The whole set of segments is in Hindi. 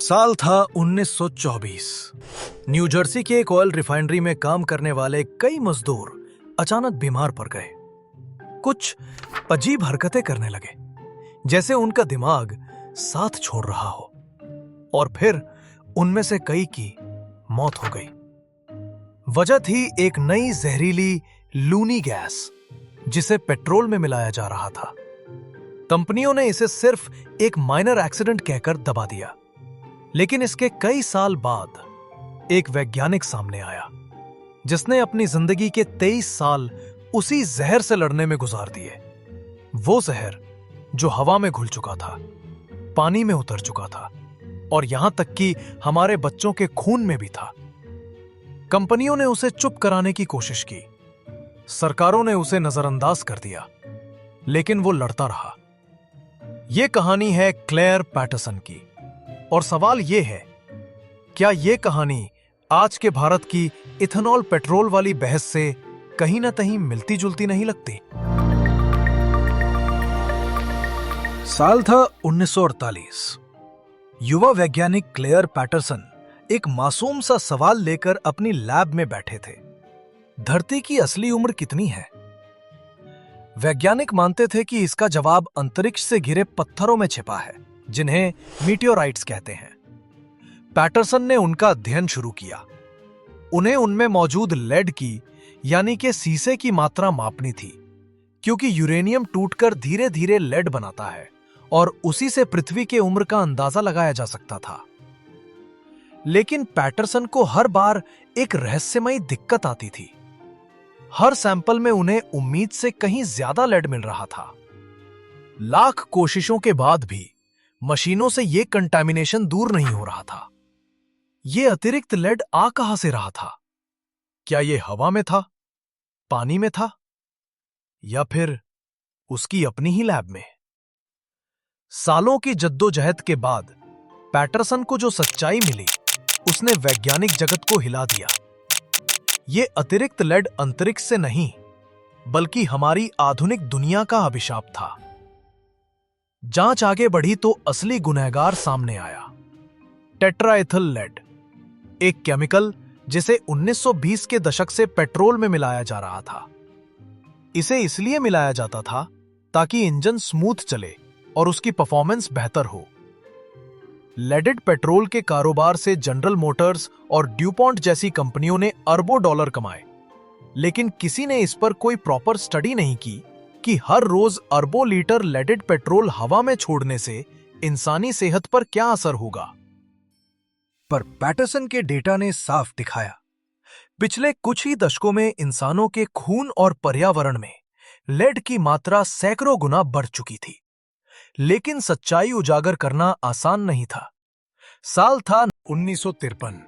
साल था 1924। न्यू जर्सी के एक ऑयल रिफाइनरी में काम करने वाले कई मजदूर अचानक बीमार पड़ गए। कुछ अजीब हरकतें करने लगे, जैसे उनका दिमाग साथ छोड़ रहा हो, और फिर उनमें से कई की मौत हो गई। वजह थी एक नई जहरीली लूनी गैस, जिसे पेट्रोल में मिलाया जा रहा था। कंपनियों ने इसे सिर्फ एक माइनर एक्सीडेंट कहकर दबा दिया, लेकिन इसके कई साल बाद एक वैज्ञानिक सामने आया, जिसने अपनी जिंदगी के 23 साल उसी जहर से लड़ने में गुजार दिए। वो जहर जो हवा में घुल चुका था, पानी में उतर चुका था, और यहां तक कि हमारे बच्चों के खून में भी था। कंपनियों ने उसे चुप कराने की कोशिश की, सरकारों ने उसे नजरअंदाज कर दिया, लेकिन वो लड़ता रहा। यह कहानी है क्लेयर पैटरसन की, और सवाल यह है, क्या यह कहानी आज के भारत की इथेनॉल पेट्रोल वाली बहस से कहीं ना कहीं मिलती जुलती नहीं लगती? साल था 1948। युवा वैज्ञानिक क्लेयर पैटरसन एक मासूम सा सवाल लेकर अपनी लैब में बैठे थे। धरती की असली उम्र कितनी है? वैज्ञानिक मानते थे कि इसका जवाब अंतरिक्ष से घिरे पत्थरों में छिपा है, जिन्हें मीटियोराइट्स कहते हैं। पैटरसन ने उनका अध्ययन शुरू किया। उन्हें उनमें मौजूद लेड की, यानी कि सीसे की मात्रा मापनी थी, क्योंकि यूरेनियम टूटकर धीरे धीरे लेड बनाता है, और उसी से पृथ्वी के उम्र का अंदाजा लगाया जा सकता था। लेकिन पैटरसन को हर बार एक रहस्यमयी दिक्कत आती थी। हर सैंपल में उन्हें उम्मीद से कहीं ज्यादा लेड मिल रहा था। लाख कोशिशों के बाद भी मशीनों से यह कंटामिनेशन दूर नहीं हो रहा था। यह अतिरिक्त लेड आ कहां से रहा था? क्या यह हवा में था, पानी में था, या फिर उसकी अपनी ही लैब में? सालों की जद्दोजहद के बाद पैटरसन को जो सच्चाई मिली, उसने वैज्ञानिक जगत को हिला दिया। यह अतिरिक्त लेड अंतरिक्ष से नहीं, बल्कि हमारी आधुनिक दुनिया का अभिशाप था। जांच आगे बढ़ी तो असली गुनहगार सामने आया। टेट्राएथिल लेड, एक केमिकल जिसे 1920 के दशक से पेट्रोल में मिलाया जा रहा था। इसे इसलिए मिलाया जाता था ताकि इंजन स्मूथ चले और उसकी परफॉर्मेंस बेहतर हो। लेडेड पेट्रोल के कारोबार से जनरल मोटर्स और ड्यूपॉन्ट जैसी कंपनियों ने अरबों डॉलर कमाए, लेकिन किसी ने इस पर कोई प्रॉपर स्टडी नहीं की कि हर रोज अरबों लीटर लेडेड पेट्रोल हवा में छोड़ने से इंसानी सेहत पर क्या असर होगा। पर पैटरसन के डेटा ने साफ दिखाया, पिछले कुछ ही दशकों में इंसानों के खून और पर्यावरण में लेड की मात्रा सैकड़ों गुना बढ़ चुकी थी। लेकिन सच्चाई उजागर करना आसान नहीं था। साल था 1953,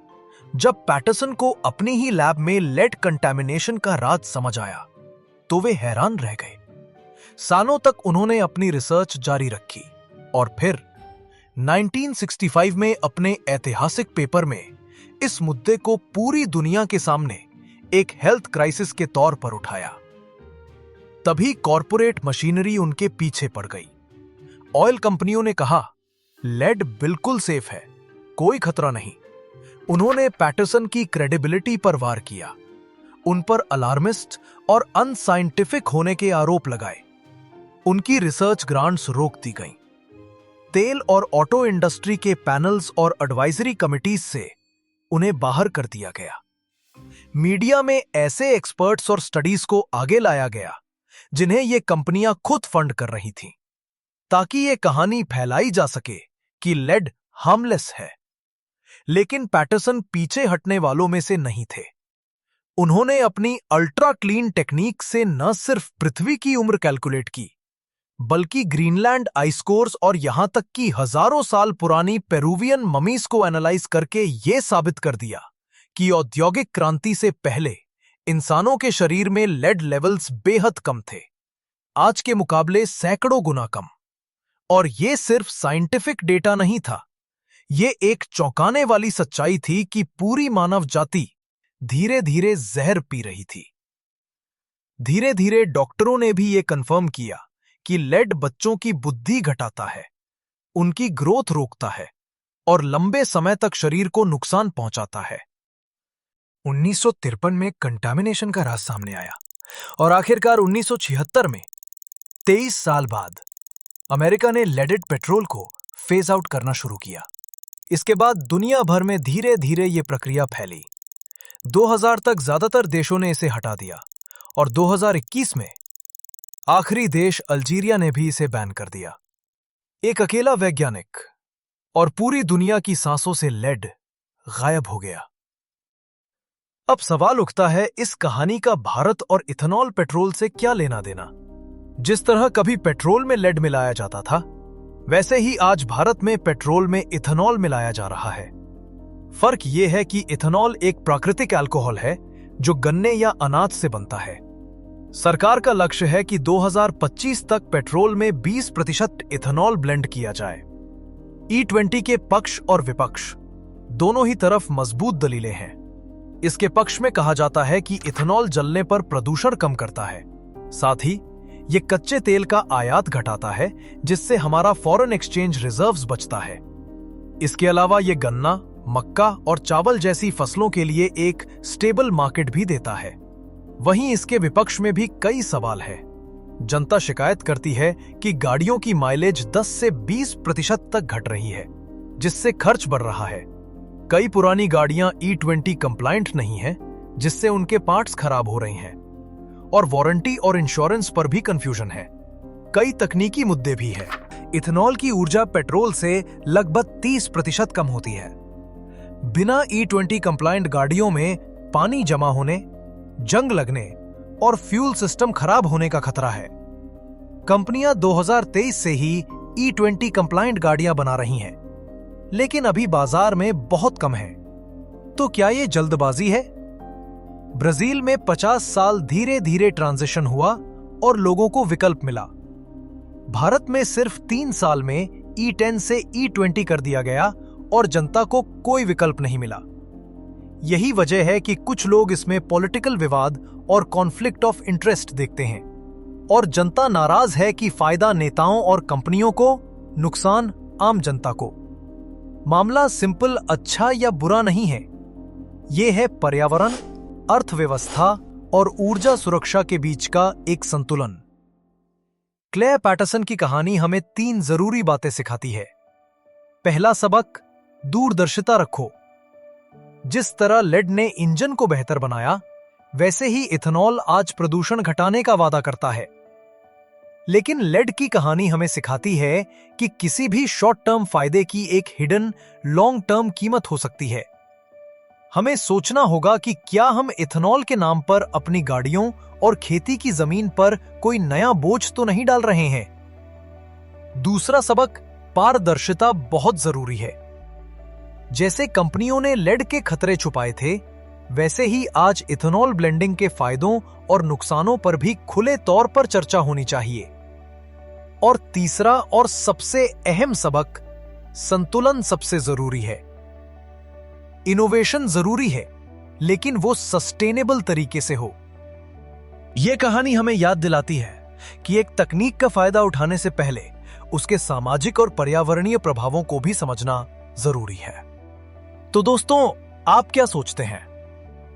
जब पैटरसन को अपनी ही लैब में लेड कंटामिनेशन का राज समझ आया, तो वे हैरान रह गए। सालों तक उन्होंने अपनी रिसर्च जारी रखी, और फिर 1965 में अपने ऐतिहासिक पेपर में इस मुद्दे को पूरी दुनिया के सामने एक हेल्थ क्राइसिस के तौर पर उठाया। तभी कॉर्पोरेट मशीनरी उनके पीछे पड़ गई। ऑयल कंपनियों ने कहा, लेड बिल्कुल सेफ है, कोई खतरा नहीं। उन्होंने पैटरसन की क्रेडिबिलिटी पर वार किया, उन पर अलार्मिस्ट और अनसाइंटिफिक होने के आरोप लगाए। उनकी रिसर्च ग्रांट्स रोक दी गईं। तेल और ऑटो इंडस्ट्री के पैनल्स और एडवाइजरी कमिटीज से उन्हें बाहर कर दिया गया। मीडिया में ऐसे एक्सपर्ट्स और स्टडीज को आगे लाया गया जिन्हें ये कंपनियां खुद फंड कर रही थीं, ताकि ये कहानी फैलाई जा सके कि लेड हार्मलेस है। लेकिन पैटरसन पीछे हटने वालों में से नहीं थे। उन्होंने अपनी अल्ट्रा क्लीन टेक्निक से न सिर्फ पृथ्वी की उम्र कैलकुलेट की, बल्कि ग्रीनलैंड आइस कोर्स और यहां तक कि हजारों साल पुरानी पेरुवियन ममीज को एनालाइज करके यह साबित कर दिया कि औद्योगिक क्रांति से पहले इंसानों के शरीर में लेड लेवल्स बेहद कम थे, आज के मुकाबले सैकड़ों गुना कम। और यह सिर्फ साइंटिफिक डेटा नहीं था, यह एक चौंकाने वाली सच्चाई थी कि पूरी मानव जाति धीरे धीरे जहर पी रही थी। धीरे धीरे डॉक्टरों ने भी यह कंफर्म किया कि लेड बच्चों की बुद्धि घटाता है, उनकी ग्रोथ रोकता है और लंबे समय तक शरीर को नुकसान पहुंचाता है। 1953 में कंटामिनेशन का राज सामने आया और आखिरकार 1976 में 23 साल बाद अमेरिका ने लेडेड पेट्रोल को फेज आउट करना शुरू किया। इसके बाद दुनिया भर में धीरे धीरे ये प्रक्रिया फैली। 2000 तक ज्यादातर देशों ने इसे हटा दिया और 2021 में आखिरी देश अल्जीरिया ने भी इसे बैन कर दिया। एक अकेला वैज्ञानिक और पूरी दुनिया की सांसों से लेड गायब हो गया। अब सवाल उठता है, इस कहानी का भारत और इथेनॉल पेट्रोल से क्या लेना देना? जिस तरह कभी पेट्रोल में लेड मिलाया जाता था, वैसे ही आज भारत में पेट्रोल में इथेनॉल मिलाया जा रहा है। फर्क यह है कि इथेनॉल एक प्राकृतिक अल्कोहल है जो गन्ने या अनाज से बनता है। सरकार का लक्ष्य है कि 2025 तक पेट्रोल में 20% इथेनॉल ब्लेंड किया जाए। E20 के पक्ष और विपक्ष दोनों ही तरफ मजबूत दलीलें हैं। इसके पक्ष में कहा जाता है कि इथेनॉल जलने पर प्रदूषण कम करता है, साथ ही ये कच्चे तेल का आयात घटाता है जिससे हमारा फॉरेन एक्सचेंज रिजर्व्स बचता है। इसके अलावा ये गन्ना, मक्का और चावल जैसी फसलों के लिए एक स्टेबल मार्केट भी देता है। वहीं इसके विपक्ष में भी कई सवाल है। जनता शिकायत करती है कि गाड़ियों की माइलेज 10 से 20% तक घट रही है, जिससे खर्च बढ़ रहा है। कई पुरानी गाड़ियां E20 कंप्लायंट नहीं हैं, जिससे उनके पार्ट्स खराब हो रहे हैं और वारंटी और इंश्योरेंस पर भी कंफ्यूजन है। कई तकनीकी मुद्दे भी हैं। इथेनॉल की ऊर्जा पेट्रोल से लगभग 30% कम होती है। बिना E20 कंप्लायंट गाड़ियों में पानी जमा होने, जंग लगने और फ्यूल सिस्टम खराब होने का खतरा है। कंपनियां 2023 से ही E20 कंप्लायंट गाड़ियां बना रही हैं, लेकिन अभी बाजार में बहुत कम है। तो क्या ये जल्दबाजी है? ब्राजील में 50 साल धीरे धीरे ट्रांजिशन हुआ और लोगों को विकल्प मिला। भारत में सिर्फ 3 साल में E10 से E20 कर दिया गया और जनता को कोई विकल्प नहीं मिला। यही वजह है कि कुछ लोग इसमें पॉलिटिकल विवाद और कॉन्फ्लिक्ट ऑफ इंटरेस्ट देखते हैं और जनता नाराज है कि फायदा नेताओं और कंपनियों को, नुकसान आम जनता को। मामला सिंपल अच्छा या बुरा नहीं है, यह है पर्यावरण, अर्थव्यवस्था और ऊर्जा सुरक्षा के बीच का एक संतुलन। क्लेयर पैटरसन की कहानी हमें 3 जरूरी बातें सिखाती है। पहला सबक, दूरदर्शिता रखो। जिस तरह लेड ने इंजन को बेहतर बनाया, वैसे ही इथेनॉल आज प्रदूषण घटाने का वादा करता है। लेकिन लेड की कहानी हमें सिखाती है कि किसी भी शॉर्ट टर्म फायदे की एक हिडन लॉन्ग टर्म कीमत हो सकती है। हमें सोचना होगा कि क्या हम इथेनॉल के नाम पर अपनी गाड़ियों और खेती की जमीन पर कोई नया बोझ तो नहीं डाल रहे हैं। दूसरा सबक, पारदर्शिता बहुत जरूरी है। जैसे कंपनियों ने लेड के खतरे छुपाए थे, वैसे ही आज इथेनॉल ब्लेंडिंग के फायदों और नुकसानों पर भी खुले तौर पर चर्चा होनी चाहिए। और तीसरा और सबसे अहम सबक, संतुलन सबसे जरूरी है। इनोवेशन जरूरी है, लेकिन वो सस्टेनेबल तरीके से हो। यह कहानी हमें याद दिलाती है कि एक तकनीक का फायदा उठाने से पहले उसके सामाजिक और पर्यावरणीय प्रभावों को भी समझना जरूरी है। तो दोस्तों, आप क्या सोचते हैं?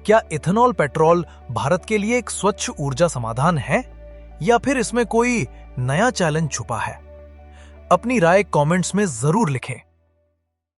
क्या इथेनॉल पेट्रोल भारत के लिए एक स्वच्छ ऊर्जा समाधान है या फिर इसमें कोई नया चैलेंज छुपा है? अपनी राय कमेंट्स में जरूर लिखें।